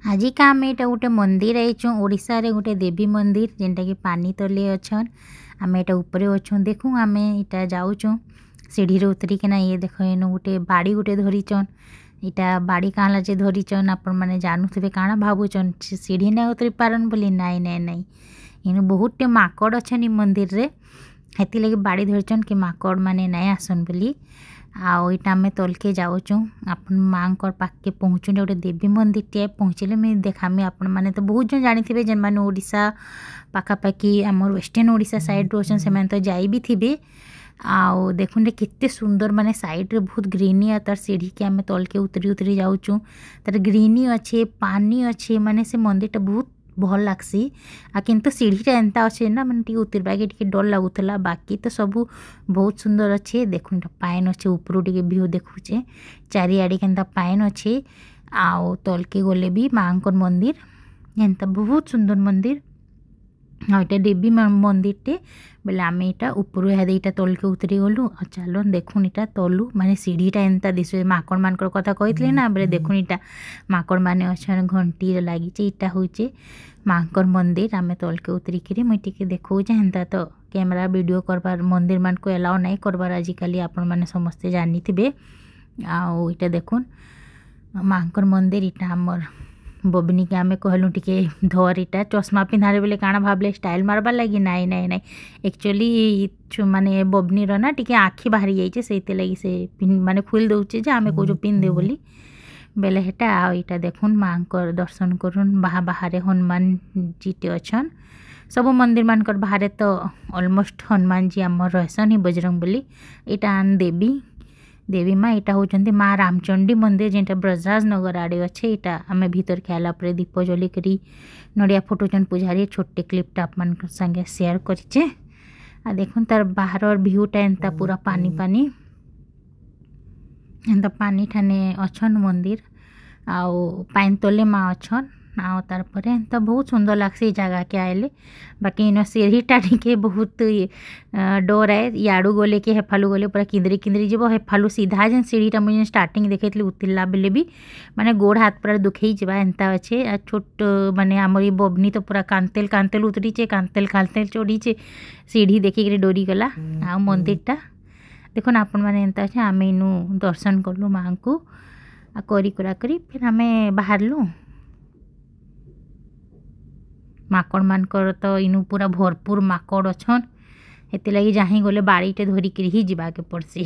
आज का आम यहाँ गोटे मंदिर आईचु ओडिशा रे गोटे देवी मंदिर जेनटा कि पानी तले अच्छन आम यहाँ ऊपर अच्छु देखूँ आम इटा जाऊँ सीढ़ी उतरिकिना ये देख इन गोटे बाड़ी गोटे धरीचन इटा बाड़ी काला जे धरीचन आपण मैंने जानूथे काଣା भावुचन सीढ़ी ना उतरी पारन बोली नाई नाई नाई इन बहुत माकड़ अच्छन मंदिर रे हेती लगे बाड़ी धरीचन कि माकड़ माने नाई आसन बोली आउ इटा आम तलके जाऊँ आपण माँ पाखे पहुँचु गोटे देवी मंदिर टे पहुँचले मुझे देखामी आपण मैंने तो बहुत जन जानी जेन मैंने ओडिशा पाखापाखि आमर वेस्टर्न ओडिशा साइड रो से तो जाई भी थे आउ देखुन केते सुंदर माने साइड रे बहुत ग्रीनी आ तार सीढ़ी के आम तलके उतरी उतरी जाऊँ तार ग्रीनी अच्छे पानी अच्छे माने से मंदिरटा बहुत भल लगसी आ किंतु सीढ़ीटा एंता अच्छे ना मैंने उतरवाके टे डर लगुला बाकी तो सबू बहुत सुंदर अच्छे देखुन पाइन अच्छे ऊपर टे भ्यू देखुचे चारिआडे केन्ता पाइन अच्छे आउ तलके गले भी माँ मंदिर एंता बहुत सुंदर मंदिर हाँ यहाँ देवी मंदिर टे बोले आम यहाँ ऊपर यहाँ तलके उतरी गलु चलो देखुन यहाँ तलु माने सीढ़ीटा एंता दिश माकड़ मान कथा कही ना बोले देखुन यहाँ माकड़ मैंने अच्छा घंटी लगी यहाँ हूँ माँ मंदिर आम तलके उतरिकी मुझे देखा हेन्ता तो कैमेरा वीडियो करबार मंदिर मान को एलाउ नहीं करबार आजिकल आपण मैंने समस्ते जानी थे आउ यहाँ देखुन माँ मंदिर यहाँ आमर बबनी के आम कहलु टे धर इटा चश्मा पिंधारे बोले काଣା भावले स्टाइल मारबार लगी नाई नाई नाई एक्चुअली माने बबनी ना टे आखि बाहरी जाइए से लगी से माने फुल दौचे जे आम कौच पिंधे बोली बेले हेटा आ इटा देखुन माँ दर्शन करुन बाहर हनुमान जी टे अच्छन सब मंदिर मानकर बाहर तो ऑलमोस्ट हनुमान जी आम रहसन ही बजरंग बोली इटा देवी माँ यहाँ होती माँ रामचंडी मंदिर जेटा ब्रजराज नगर आड़े अच्छे यहाँ आम भीतर के आला दीप जलिक नड़िया फुटुचन पुजारी छोटे क्लिपटा आप संगे शेयर करें आ देखुन तार बाहर भ्यूटा एंता पूरा पानी पानी एंता पानी ठाने अच्छन मंदिर आउ पाइन तले माँ अच्छन आउ तार पर एंता बहुत सुंदर लगसी जगह के आएले बाकी इन सीढ़ीटा टे बहुत डर आए याड़ू गले कि हेफालू गले पूरा किंदरी किंदरी जीव हेफालू सीधा जेन सीढ़ीटा मुझे स्टार्टिंग देखी उतरला बेले भी माने गोड़ हाथ पूरा दुखई जावा एंता अच्छे आ छोट माने आमर ये बबनी तो पूरा कांतेल कांतेल उतरीचे कांतेल कांतेल चढ़ीचे सीढ़ी देखिक डरी गला आ मंदिरटा देखुन आपण मैंने एंता अच्छे आम इनू दर्शन कलु माँ को करी करा करी फिर आम बाहरलु माकड़ मानकर तो इनू पूरा भरपूर माकड़ अच्छन हेती लगी जहाँ गले बाड़ीटे धरिकी ही जावाके पड़सी।